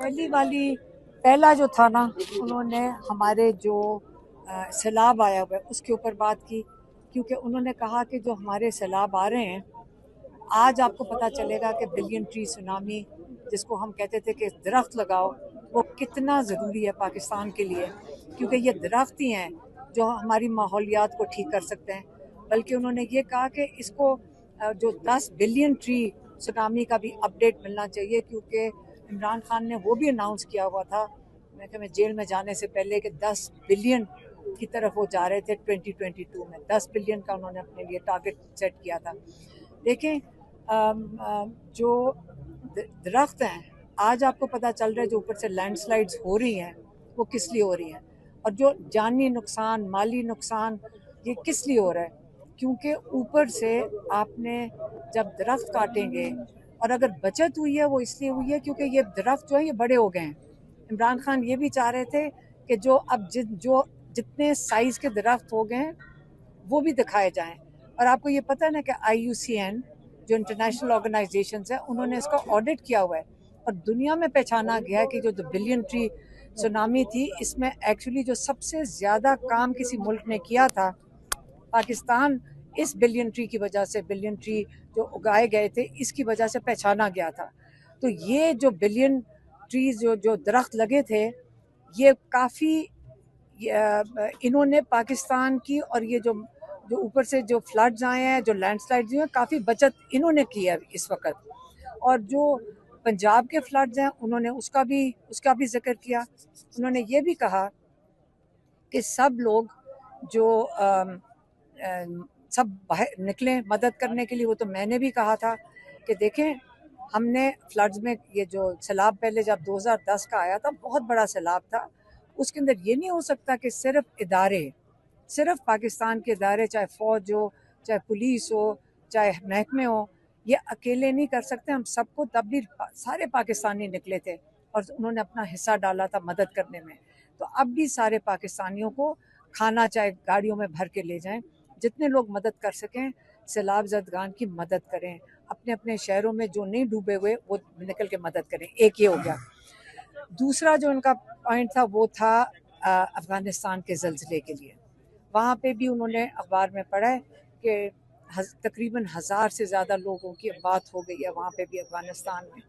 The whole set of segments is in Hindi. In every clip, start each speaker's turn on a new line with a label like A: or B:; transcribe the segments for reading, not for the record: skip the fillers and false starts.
A: पहला जो था ना, उन्होंने हमारे जो सैलाब आया हुआ है उसके ऊपर बात की, क्योंकि उन्होंने कहा कि जो हमारे सैलाब आ रहे हैं, आज आपको पता चलेगा कि बिलियन ट्री सुनामी जिसको हम कहते थे कि दरख्त लगाओ, वो कितना ज़रूरी है पाकिस्तान के लिए, क्योंकि ये दरख्त ही हैं जो हमारी माहौलियात को ठीक कर सकते हैं। बल्कि उन्होंने ये कहा कि इसको जो 10 बिलियन ट्री सुनामी का भी अपडेट मिलना चाहिए, क्योंकि इमरान खान ने वो भी अनाउंस किया हुआ था मैं जेल में जाने से पहले कि 10 बिलियन की तरफ वो जा रहे थे 2022 में। 10 बिलियन का उन्होंने अपने लिए टारगेट सेट किया था। देखें, जो दरख्त हैं, आज आपको पता चल रहा है जो ऊपर से लैंडस्लाइड्स हो रही हैं वो किस लिए हो रही हैं, और जो जानी नुकसान, माली नुकसान, ये किस लिए हो रहा है, क्योंकि ऊपर से आपने जब दरख्त काटेंगे, और अगर बचत हुई है वो इसलिए हुई है क्योंकि ये दरख्त जो है ये बड़े हो गए हैं। इमरान खान ये भी चाह रहे थे कि जो अब जितने साइज के दरख्त हो गए हैं वो भी दिखाए जाएं। और आपको ये पता है ना कि IUCN जो इंटरनेशनल ऑर्गेनाइजेशन है, उन्होंने इसका ऑडिट किया हुआ है, और दुनिया में पहचाना गया है कि जो बिलियन ट्री सुनामी थी, इसमें एक्चुअली जो सबसे ज़्यादा काम किसी मुल्क ने किया था, पाकिस्तान इस बिलियन ट्री की वजह से, बिलियन ट्री जो उगाए गए थे इसकी वजह से पहचाना गया था। तो ये जो बिलियन ट्रीज जो दरख्त लगे थे, ये काफ़ी इन्होंने पाकिस्तान की, और ये जो ऊपर से जो फ्लड्स आए हैं, जो लैंडस्लाइड्स हुए हैं, काफ़ी बचत इन्होंने की है इस वक्त। और जो पंजाब के फ्लड्स हैं, उन्होंने उसका भी जिक्र किया। उन्होंने ये भी कहा कि सब लोग जो सब बाहर निकलें मदद करने के लिए। वो तो मैंने भी कहा था कि देखें, हमने फ्लड्स में ये जो सैलाब पहले जब 2010 का आया था, बहुत बड़ा सैलाब था, उसके अंदर ये नहीं हो सकता कि सिर्फ पाकिस्तान के इदारे, चाहे फ़ौज हो, चाहे पुलिस हो, चाहे महकमे हो, ये अकेले नहीं कर सकते। हम सबको, तब भी सारे पाकिस्तानी निकले थे और उन्होंने अपना हिस्सा डाला था मदद करने में। तो अब भी सारे पाकिस्तानियों को खाना चाहे गाड़ियों में भर के ले जाएं, जितने लोग मदद कर सकें सैलाब ज़दगान की मदद करें। अपने अपने शहरों में जो नहीं डूबे हुए वो निकल के मदद करें। एक ये हो गया। दूसरा जो उनका पॉइंट था वो था अफ़गानिस्तान के ज़लज़ले के लिए। वहाँ पे भी उन्होंने अखबार में पढ़ा है कि तकरीबन 1000 से ज़्यादा लोगों की बात हो गई है वहाँ पे भी, अफ़गानिस्तान में।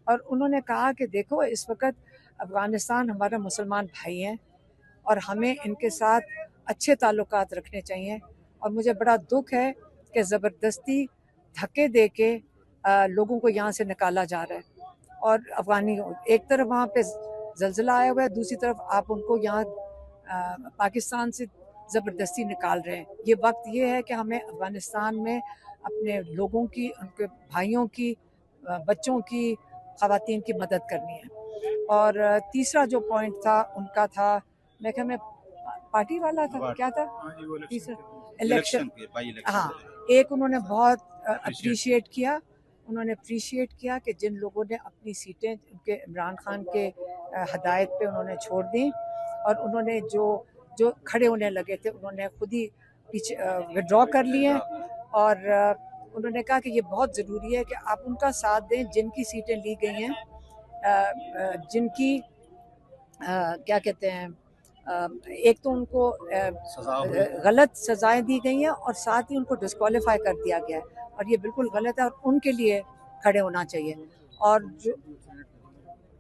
A: और उन्होंने कहा कि देखो, इस वक्त अफ़गानिस्तान हमारा मुसलमान भाई हैं और हमें इनके साथ अच्छे ताल्लुकात रखने चाहिए। और मुझे बड़ा दुख है कि ज़बरदस्ती धक्के दे के लोगों को यहाँ से निकाला जा रहा है। और अफ़गानी, एक तरफ वहाँ पे ज़लज़ला आया हुआ है, दूसरी तरफ आप उनको यहाँ पाकिस्तान से ज़बरदस्ती निकाल रहे हैं। ये वक्त ये है कि हमें अफ़गानिस्तान में अपने लोगों की, उनके भाइयों की, बच्चों की, ख़वातीन की मदद करनी है। और तीसरा जो पॉइंट था उनका था, मैं क्या, मैं पार्टी वाला था, क्या था तीसरा, इलेक्शन। हाँ, एक उन्होंने बहुत अप्रिशिएट किया। उन्होंने अप्रिशिएट किया कि जिन लोगों ने अपनी सीटें उनके इमरान खान के हदायत पे उन्होंने छोड़ दी, और उन्होंने जो खड़े होने लगे थे उन्होंने खुद ही पीछे विड्रॉ कर लिए। और उन्होंने कहा कि ये बहुत ज़रूरी है कि आप उनका साथ दें जिनकी सीटें ली गई हैं, जिनकी क्या कहते हैं, एक तो उनको गलत सजाएं दी गई हैं और साथ ही उनको डिस्क्वालीफाई कर दिया गया है, और ये बिल्कुल गलत है और उनके लिए खड़े होना चाहिए। और जो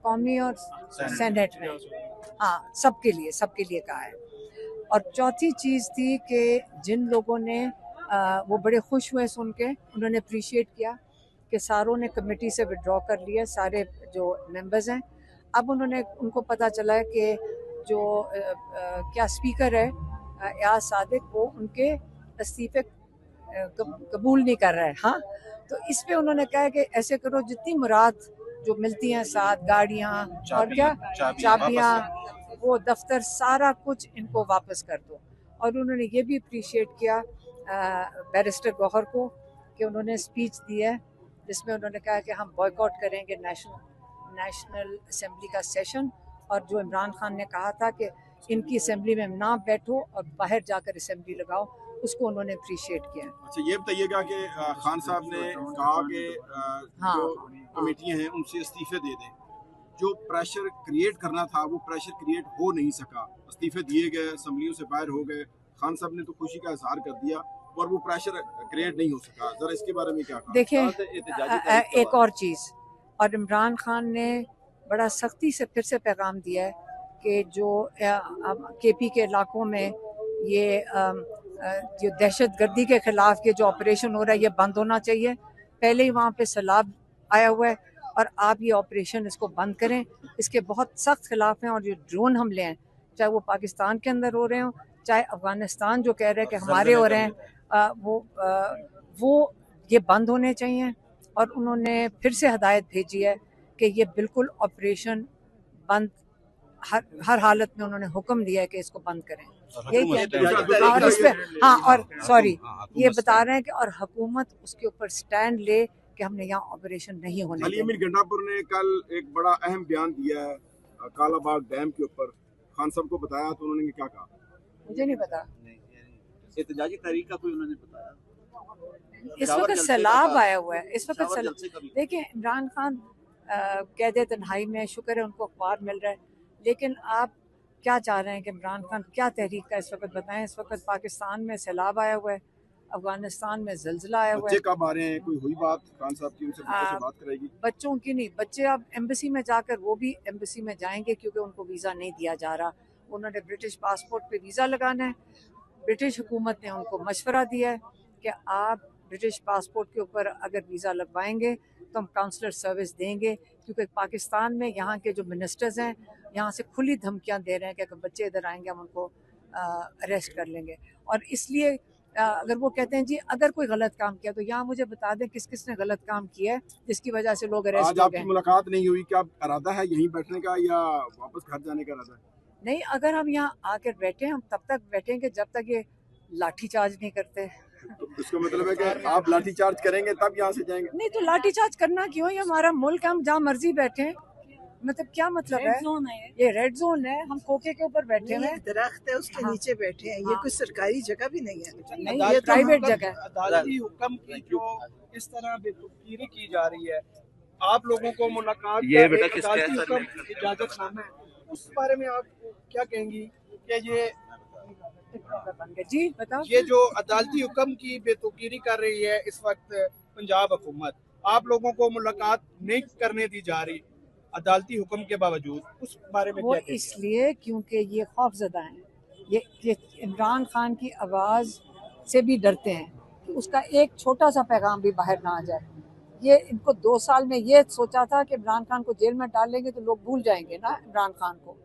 A: कौमी और सेनेट में, हाँ, सबके लिए कहा है। और चौथी चीज़ थी कि जिन लोगों ने वो बड़े खुश हुए सुन के, उन्होंने अप्रिशिएट किया कि सारों ने कमेटी से विड्रॉ कर लिया, सारे जो मेंबर्स हैं। अब उनको पता चला है कि जो क्या स्पीकर है एयाज सादिक, वो उनके इस्तीफे कबूल नहीं कर रहा है। हाँ, तो इस पे उन्होंने कहा है कि ऐसे करो, जितनी मुराद जो मिलती हैं, साथ गाड़ियाँ और क्या चाबियाँ, वो दफ्तर, सारा कुछ इनको वापस कर दो। और उन्होंने ये भी अप्रिशिएट किया बैरिस्टर गौहर को कि उन्होंने स्पीच दी है जिसमें उन्होंने कहा कि हम बॉयकॉट करेंगे नेशनल असेंबली का सेशन, और जो इमरान खान ने कहा था कि इनकी असेंबली में ना बैठो और बाहर जाकर असेंबली लगाओ, उसको उन्होंने अप्रिशिएट किया।
B: अच्छा, ये बताइएगा कि खान साहब ने कहा कि जो कमेटियां हैं उनसे इस्तीफे दे दें, जो प्रेशर क्रिएट करना था वो प्रेशर क्रिएट हो नहीं सका, इस्तीफे दिए गए, असम्बलियों से बाहर हो गए, खान साहब ने तो खुशी का इजहार कर दिया और वो प्रेशर क्रिएट नहीं हो सका। जरा इसके बारे में क्या कहा?
A: देखिए एक और चीज़, और इमरान खान ने बड़ा सख्ती से फिर से पैगाम दिया है कि जो केपी के इलाकों में ये जो दहशत गर्दी के खिलाफ ये जो ऑपरेशन हो रहा है ये बंद होना चाहिए। पहले ही वहाँ पे सैलाब आया हुआ है और आप ये ऑपरेशन इसको बंद करें। इसके बहुत सख्त खिलाफ हैं और जो ड्रोन हमले हैं, चाहे वो पाकिस्तान के अंदर हो रहे हों, चाहे अफगानिस्तान जो कह रहे हैं कि हमारे हो रहे हैं, वो ये बंद होने चाहिए। और उन्होंने फिर से हदायत भेजी है कि ये बिल्कुल ऑपरेशन बंद, हर हालत में उन्होंने हुक्म दिया है कि इसको बंद करें। यही और इस पे और सॉरी ये बता रहे हैं कि और हुकूमत उसके ऊपर स्टैंड ले कि हमने यहाँ ऑपरेशन नहीं होने
B: अली अमीर गंडापुर ने कल एक बड़ा अहम बयान दिया है कालाबाग डैम के ऊपर, खान साहब को बताया तो उन्होंने क्या कहा?
A: मुझे नहीं पता।
C: एहतजाजी तहरीक का कोई उन्होंने बताया?
A: इस वक्त सैलाब आया हुआ है, इस वक्त देखिए इमरान खान कैद तन्हाई में, शुक्र है उनको अखबार मिल रहा है, लेकिन आप क्या चाह रहे हैं कि इमरान खान क्या तहरीक का इस वक्त बताएं? इस वक्त पाकिस्तान में सैलाब आया हुआ है, अफगानिस्तान में जल्जला आया हुआ है।
B: बच्चे कब आ रहे हैं? कोई हुई बात खान साहब की, उनसे बच्चों से बात कराएगी?
A: बच्चों की नहीं, बच्चे अब एम्बेसी में जाकर वो भी एम्बेसी में जाएंगे क्योंकि उनको वीज़ा नहीं दिया जा रहा। उन्होंने ब्रिटिश पासपोर्ट पे वीज़ा लगाना है। ब्रिटिश हुकूमत ने उनको मशवरा दिया है कि आप ब्रिटिश पासपोर्ट के ऊपर अगर वीज़ा लगवाएंगे तो हम काउंसलर सर्विस देंगे, क्योंकि पाकिस्तान में यहाँ के जो मिनिस्टर्स हैं यहाँ से खुली धमकियाँ दे रहे हैं कि अगर बच्चे इधर आएंगे हम उनको अरेस्ट कर लेंगे। और इसलिए अगर वो कहते हैं जी अगर कोई गलत काम किया तो यहाँ मुझे बता दें किस किस ने गलत काम किया है जिसकी वजह से लोग अरेस्ट हो गए।
B: आज आपकी मुलाकात नहीं हुई, क्या इरादा है यहीं बैठने का या वापस घर जाने का इरादा है?
A: नहीं, अगर हम यहाँ आकर बैठे हम तब तक बैठेंगे जब तक ये लाठी चार्ज नहीं करते।
B: तो इसका मतलब है कि आप लाठी चार्ज करेंगे तब यहाँ से जाएंगे?
A: नहीं तो लाठी चार्ज करना क्यों, ये हमारा मुल्क है, हम जहाँ मर्जी बैठे। मतलब क्या मतलब है? ये रेड जोन है, हम कोके के ऊपर बैठे हुए हैं,
D: दरख्त है उसके नीचे बैठे हैं। ये कोई सरकारी जगह भी नहीं है,
A: नहीं ये प्राइवेट जगह है।
E: अदालती हुक्म की जो इस तरह बेतुकीरी की जा रही है, आप लोगों को मुलाकात
C: ये
E: का
C: बेटा
E: एक
C: किसके
E: अदालती
C: असर
E: हुक्म इजाजतनामा है, उस बारे में आप क्या कहेंगी कि ये
A: जी बताओ।
E: ये जो अदालती हुक्म की बेतुकीरी कर रही है इस वक्त पंजाब हुकूमत, आप लोगों को मुलाकात नहीं करने दी जा रही अदालती हुक्म के बावजूद, उस बारे में
A: वो
E: क्या कहेंगे?
A: इसलिए क्योंकि ये खौफजदा हैं, ये इमरान खान की आवाज़ से भी डरते हैं कि उसका एक छोटा सा पैगाम भी बाहर ना आ जाए। ये इनको 2 साल में ये सोचा था कि इमरान खान को जेल में डालेंगे तो लोग भूल जाएंगे ना इमरान खान को।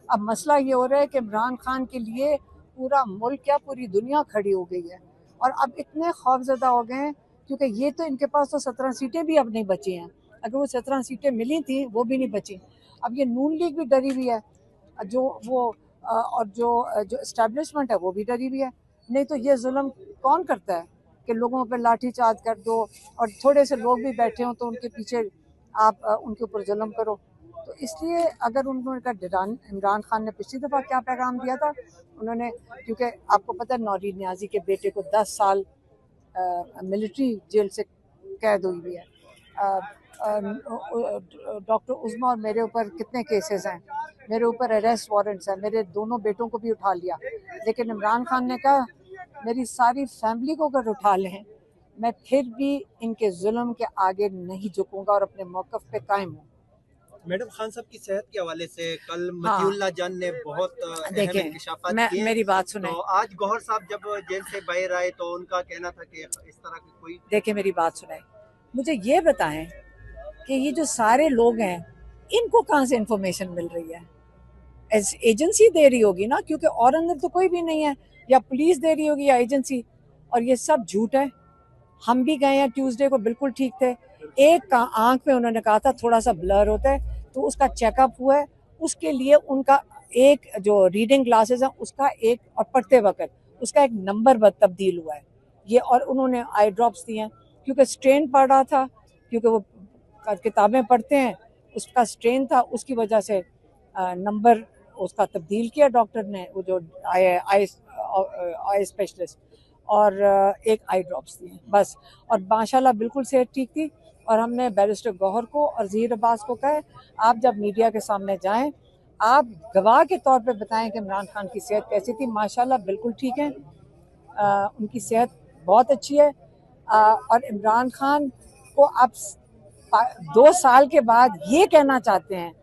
A: अब मसला ये हो रहा है कि इमरान खान के लिए पूरा मुल्क क्या पूरी दुनिया खड़ी हो गई है और अब इतने खौफजदा हो गए हैं क्योंकि ये तो इनके पास तो 17 सीटें भी अब नहीं बची हैं। अगर वो 17 सीटें मिली थी वो भी नहीं बची। अब ये नून लीग भी डरी हुई है, जो वो और जो इस्टेब्लिशमेंट है वो भी डरी हुई है। नहीं तो ये जुल्म कौन करता है कि लोगों पर लाठी चार्ज कर दो और थोड़े से लोग भी बैठे हों तो उनके पीछे आप उनके ऊपर जुल्म करो। तो इसलिए अगर उन्होंने इमरान खान ने पिछली दफ़ा क्या पैगाम दिया था, उन्होंने, क्योंकि आपको पता है नौरीन न्याजी के बेटे को 10 साल मिलिट्री जेल से कैद हुई है। डॉक्टर उज़्मा और मेरे ऊपर कितने केसेस हैं, मेरे ऊपर अरेस्ट वारंट्स हैं, मेरे दोनों बेटों को भी उठा लिया। लेकिन इमरान खान ने कहा मेरी सारी फैमिली को अगर उठा लें मैं फिर भी इनके जुल्म के आगे नहीं झुकूंगा और अपने मौक़िफ़ पे कायम हूँ।
F: मैडम, खान साहब की सेहत के हवाले से कल मतीउल्लाह जान ने बहुत अहम इंकशाफात किए।
A: मेरी बात सुने।
F: तो आज गौहर साहब जब जेल से बाहर आए तो उनका कहना था कि इस तरह की कोई,
A: देखिए मेरी बात सुने, मुझे ये बताएं कि ये जो सारे लोग हैं इनको कहाँ से इंफॉर्मेशन मिल रही है? एजेंसी दे रही होगी ना, क्योंकि और अंदर तो कोई भी नहीं है, या पुलिस दे रही होगी या एजेंसी, और ये सब झूठ है। हम भी गए हैं ट्यूसडे को, बिल्कुल ठीक थे। एक आंख में उन्होंने कहा था थोड़ा सा ब्लर होता है तो उसका चेकअप हुआ है, उसके लिए उनका एक जो रीडिंग ग्लासेस है उसका एक, और पढ़ते वक्त उसका एक नंबर तब्दील हुआ है ये, और उन्होंने आई ड्रॉप्स दिए हैं क्योंकि स्ट्रेन पड़ रहा था, क्योंकि वो किताबें पढ़ते हैं, उसका स्ट्रेन था, उसकी वजह से नंबर उसका तब्दील किया डॉक्टर ने, वो जो आई स्पेशलिस्ट, और एक आई ड्रॉप्स दिए बस, और माशाल्लाह बिल्कुल सेहत ठीक थी। और हमने बैरिस्टर गौहर को और ज़हीर अब्बास को कहा, आप जब मीडिया के सामने जाएं, आप गवाह के तौर पे बताएं कि इमरान खान की सेहत कैसी थी। माशाल्लाह बिल्कुल ठीक है, उनकी सेहत बहुत अच्छी है। और इमरान खान को आप 2 साल के बाद ये कहना चाहते हैं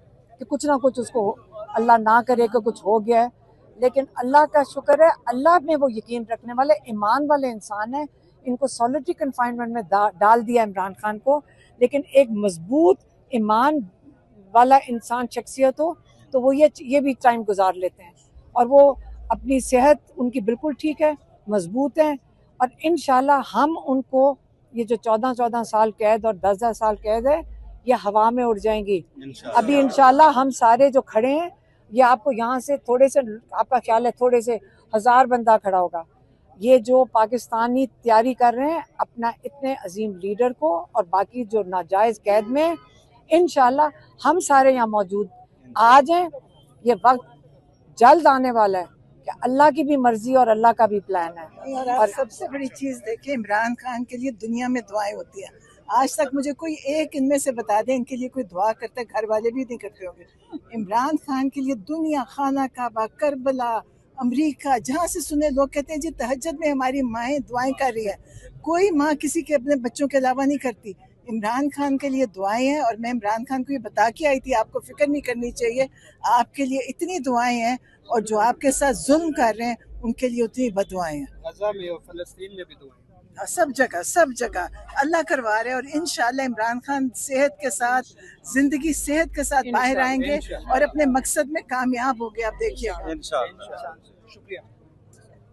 A: कि कुछ ना कुछ उसको, अल्लाह ना करे कि कुछ हो गया है, लेकिन अल्लाह का शुक्र है, अल्लाह में वो यकीन रखने वाले ईमान वाले इंसान हैं। इनको सॉलिटरी कन्फाइनमेंट में डाल दिया इमरान खान को, लेकिन एक मजबूत ईमान वाला इंसान शख्सियत हो तो वो ये भी टाइम गुजार लेते हैं। और वो अपनी सेहत उनकी बिल्कुल ठीक है, मजबूत हैं, और इंशाल्लाह हम उनको ये जो 14 साल कैद और 10 साल कैद है, ये हवा में उड़ जाएंगी। अभी इंशाल्लाह हम सारे जो खड़े हैं, ये आपको यहाँ से थोड़े से, आपका ख्याल है थोड़े से 1000 बंदा खड़ा होगा। ये जो पाकिस्तानी तैयारी कर रहे हैं अपना इतने अजीम लीडर को और बाकी जो नाजायज़ कैद में, इंशाल्लाह हम सारे यहाँ मौजूद आ जाएं। ये वक्त जल्द आने वाला है कि अल्लाह की भी मर्जी और अल्लाह का भी प्लान है।
D: और सबसे बड़ी चीज़ देखिए, इमरान खान के लिए दुनिया में दुआएं होती हैं। आज तक मुझे कोई एक इनमें से बता दें इनके लिए कोई दुआ करता है, घर वाले भी नहीं करते होंगे। इमरान खान के लिए दुनिया, खाना काबा, करबला, अमेरिका, जहाँ से सुने लोग कहते हैं जी तहज्जुद में हमारी माएँ दुआएं कर रही है। कोई माँ किसी के अपने बच्चों के अलावा नहीं करती। इमरान खान के लिए दुआएं हैं, और मैं इमरान खान को ये बता के आई थी, आपको फिक्र नहीं करनी चाहिए, आपके लिए इतनी दुआएं हैं, और जो आपके साथ जुल्म कर रहे हैं उनके लिए उतनी बदुआएं हैं।
E: गजा में और फलस्तीन में भी दुआएं,
D: सब जगह अल्लाह करवा रहे हैं। और इंशाल्लाह इमरान खान सेहत के साथ, जिंदगी सेहत के साथ बाहर आएंगे और अपने मकसद में कामयाब हो गए। आप देखिए।
C: इंशाअल्लाह।
E: शुक्रिया।